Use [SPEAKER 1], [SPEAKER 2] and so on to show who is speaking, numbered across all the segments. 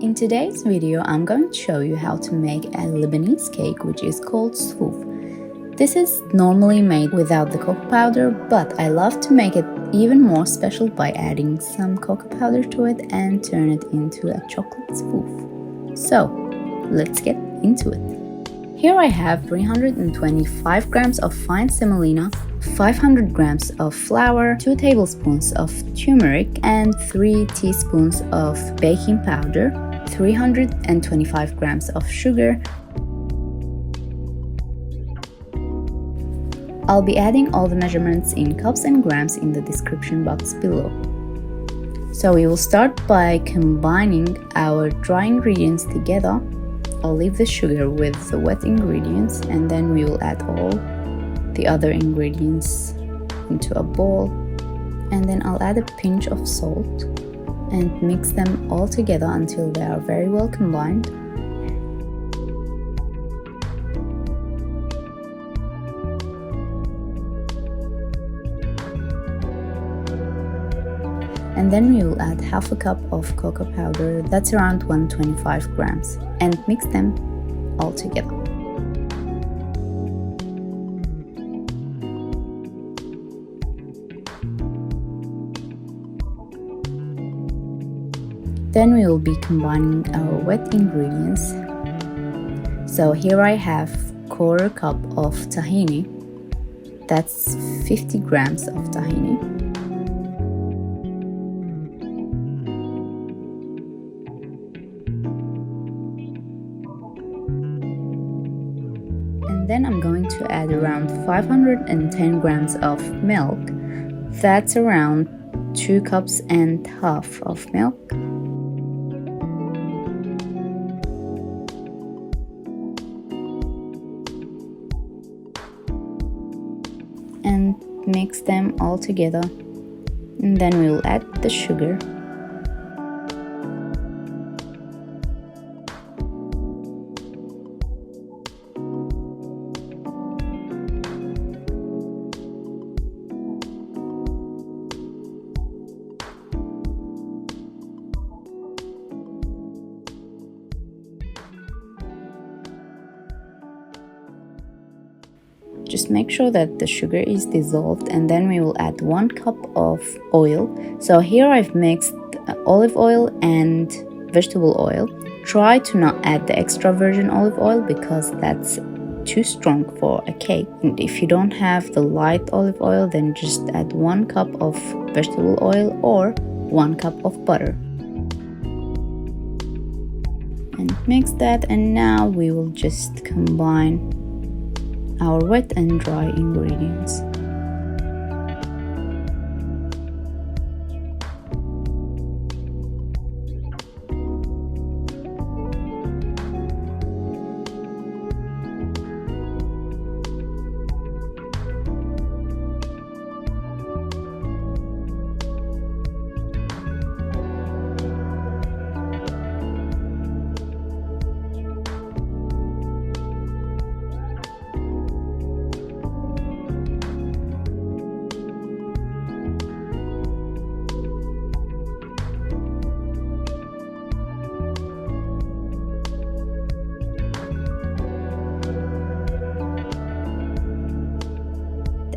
[SPEAKER 1] In today's video, I'm going to show you how to make a Lebanese cake which is called Sfof. This is normally made without the cocoa powder, but I love to make it even more special by adding some cocoa powder to it and turn it into a chocolate Sfof. So, let's get into it. Here I have 325 grams of fine semolina, 500 grams of flour, 2 tablespoons of turmeric, and 3 teaspoons of baking powder, 325 grams of sugar. I'll be adding all the measurements in cups and grams in the description box below. So we will start by combining our dry ingredients together. I'll leave the sugar with the wet ingredients, and then we will add all the other ingredients into a bowl, and then I'll add a pinch of salt and mix them all together until they are very well combined. And then we will add half a cup of cocoa powder, that's around 125 grams, and mix them all together. Then we will be combining our wet ingredients. So here I have quarter cup of tahini, that's 50 grams of tahini. Then I'm going to add around 510 grams of milk. That's around 2 cups and half of milk. And mix them all together. And then we will add the sugar. Just make sure that the sugar is dissolved, and then we will add 1 cup of oil. So here I've mixed olive oil and vegetable oil. Try to not add the extra virgin olive oil because that's too strong for a cake. And if you don't have the light olive oil, then just add 1 cup of vegetable oil or 1 cup of butter. And mix that, and now we will just combine our wet and dry ingredients.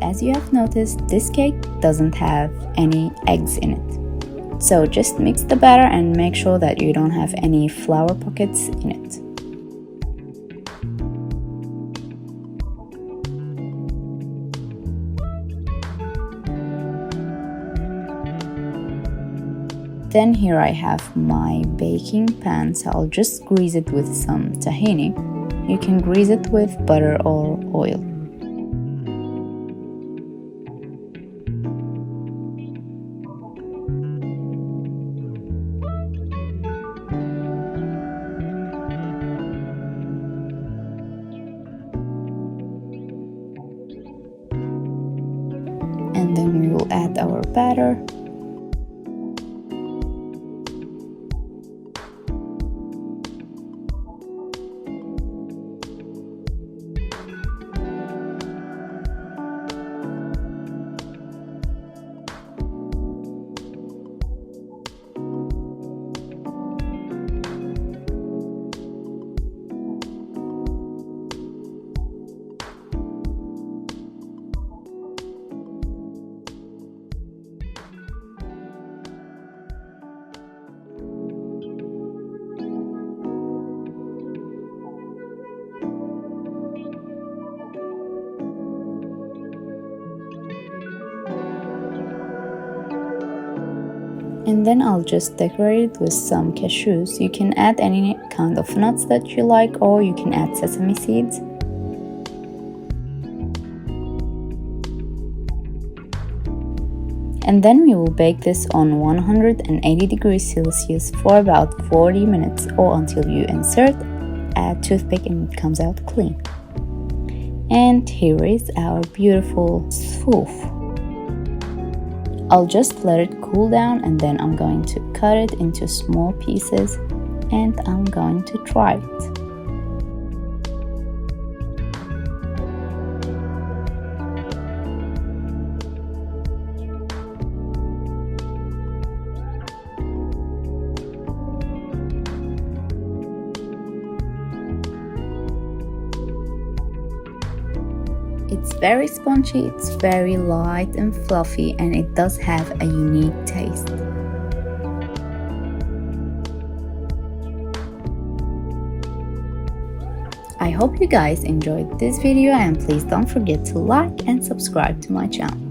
[SPEAKER 1] As you have noticed, this cake doesn't have any eggs in it. So just mix the batter and make sure that you don't have any flour pockets in it. Then here I have my baking pan, so I'll just grease it with some tahini. You can grease it with butter or oil. And then we will add our batter. And then I'll just decorate it with some cashews. You can add any kind of nuts that you like, or you can add sesame seeds. And then we will bake this on 180 degrees Celsius for about 40 minutes, or until you insert a toothpick and it comes out clean. And here is our beautiful Sfof. I'll just let it cool down, and then I'm going to cut it into small pieces and I'm going to try it. It's very spongy, it's very light and fluffy, and it does have a unique taste. I hope you guys enjoyed this video, and please don't forget to like and subscribe to my channel.